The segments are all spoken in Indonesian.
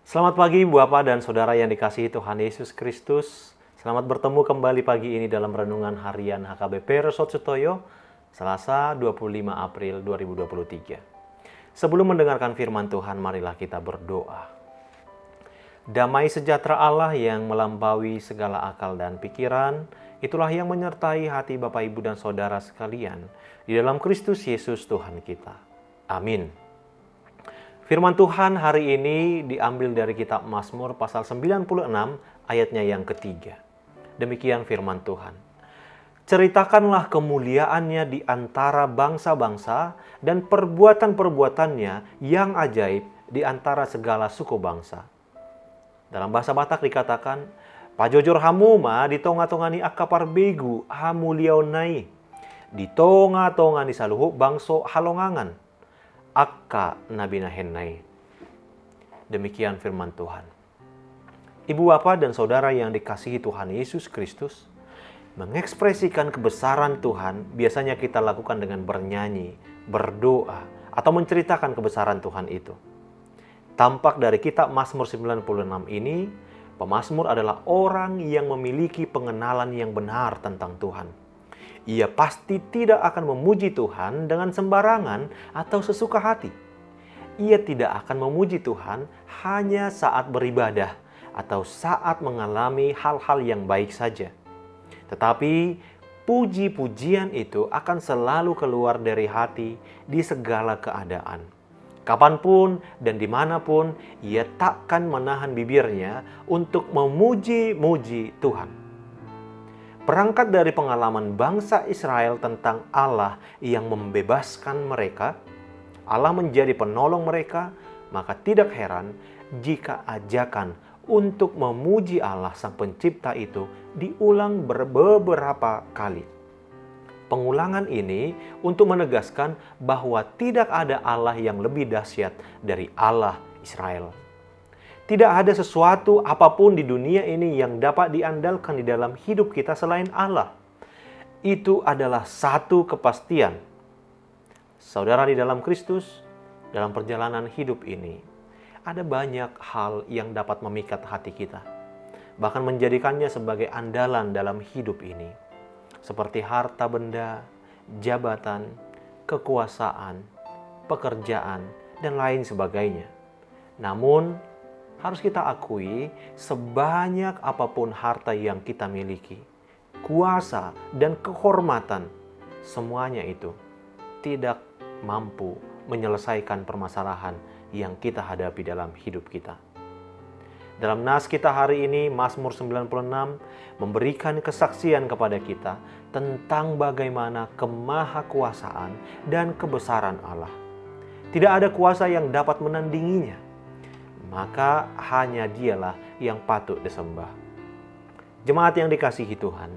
Selamat pagi Bapak dan Saudara yang dikasihi Tuhan Yesus Kristus. Selamat bertemu kembali pagi ini dalam Renungan Harian HKBP Resort Sutoyo, Selasa 25 April 2023. Sebelum mendengarkan firman Tuhan, marilah kita berdoa. Damai sejahtera Allah yang melampaui segala akal dan pikiran, itulah yang menyertai hati Bapak, Ibu, dan Saudara sekalian di dalam Kristus Yesus Tuhan kita. Amin. Firman Tuhan hari ini diambil dari kitab Mazmur pasal 96 ayatnya yang ketiga. Demikian firman Tuhan. Ceritakanlah kemuliaannya di antara bangsa-bangsa dan perbuatan-perbuatannya yang ajaib di antara segala suku bangsa. Dalam bahasa Batak dikatakan, pajojor hamuma di tonga-tongani akapar begu hamuliaunai, di tonga-tongani saluhuk bangso halongangan. Akka nabina hennai. Demikian firman Tuhan. Ibu bapak dan saudara yang dikasihi Tuhan Yesus Kristus, mengekspresikan kebesaran Tuhan biasanya kita lakukan dengan bernyanyi, berdoa, atau menceritakan kebesaran Tuhan itu. Tampak dari kitab Mazmur 96 ini, pemazmur adalah orang yang memiliki pengenalan yang benar tentang Tuhan. Ia pasti tidak akan memuji Tuhan dengan sembarangan atau sesuka hati. Ia tidak akan memuji Tuhan hanya saat beribadah atau saat mengalami hal-hal yang baik saja. Tetapi puji-pujian itu akan selalu keluar dari hati di segala keadaan. Kapanpun dan dimanapun, ia takkan menahan bibirnya untuk memuji-muji Tuhan. Berangkat dari pengalaman bangsa Israel tentang Allah yang membebaskan mereka, Allah menjadi penolong mereka, maka tidak heran jika ajakan untuk memuji Allah Sang Pencipta itu diulang beberapa kali. Pengulangan ini untuk menegaskan bahwa tidak ada Allah yang lebih dahsyat dari Allah Israel. Tidak ada sesuatu apapun di dunia ini yang dapat diandalkan di dalam hidup kita selain Allah. Itu adalah satu kepastian. Saudara di dalam Kristus, dalam perjalanan hidup ini, ada banyak hal yang dapat memikat hati kita, bahkan menjadikannya sebagai andalan dalam hidup ini, seperti harta benda, jabatan, kekuasaan, pekerjaan, dan lain sebagainya. Namun, harus kita akui, sebanyak apapun harta yang kita miliki, kuasa dan kehormatan, semuanya itu tidak mampu menyelesaikan permasalahan yang kita hadapi dalam hidup kita. Dalam nas kita hari ini, Mazmur 96 memberikan kesaksian kepada kita tentang bagaimana kemahakuasaan dan kebesaran Allah. Tidak ada kuasa yang dapat menandinginya. Maka hanya dialah yang patut disembah. Jemaat yang dikasihi Tuhan,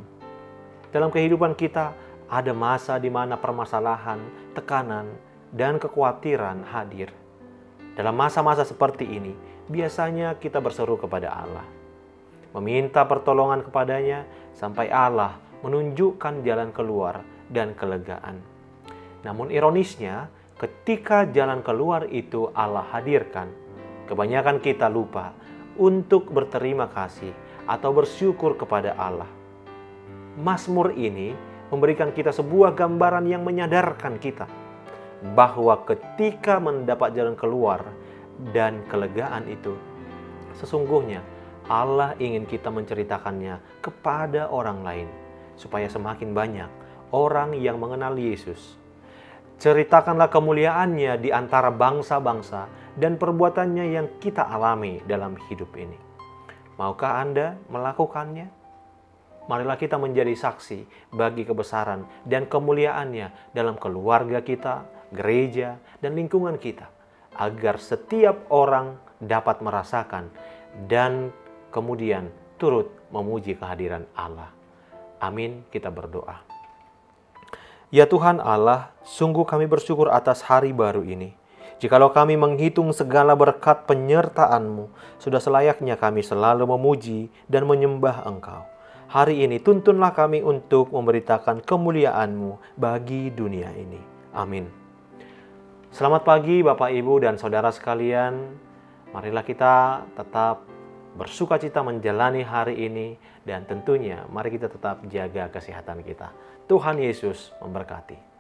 dalam kehidupan kita ada masa di mana permasalahan, tekanan, dan kekhawatiran hadir. Dalam masa-masa seperti ini, biasanya kita berseru kepada Allah, meminta pertolongan kepadanya sampai Allah menunjukkan jalan keluar dan kelegaan. Namun ironisnya, ketika jalan keluar itu Allah hadirkan, kebanyakan kita lupa untuk berterima kasih atau bersyukur kepada Allah. Mazmur ini memberikan kita sebuah gambaran yang menyadarkan kita bahwa ketika mendapat jalan keluar dan kelegaan itu, sesungguhnya Allah ingin kita menceritakannya kepada orang lain, supaya semakin banyak orang yang mengenal Yesus. Ceritakanlah kemuliaannya di antara bangsa-bangsa dan perbuatannya yang kita alami dalam hidup ini. Maukah Anda melakukannya? Marilah kita menjadi saksi bagi kebesaran dan kemuliaannya dalam keluarga kita, gereja, dan lingkungan kita, agar setiap orang dapat merasakan dan kemudian turut memuji kehadiran Allah. Amin, kita berdoa. Ya Tuhan Allah, sungguh kami bersyukur atas hari baru ini. Jikalau kami menghitung segala berkat penyertaan-Mu, sudah selayaknya kami selalu memuji dan menyembah Engkau. Hari ini tuntunlah kami untuk memberitakan kemuliaan-Mu bagi dunia ini. Amin. Selamat pagi Bapak, Ibu, dan Saudara sekalian. Marilah kita tetap bersukacita menjalani hari ini, dan tentunya mari kita tetap jaga kesehatan kita. Tuhan Yesus memberkati.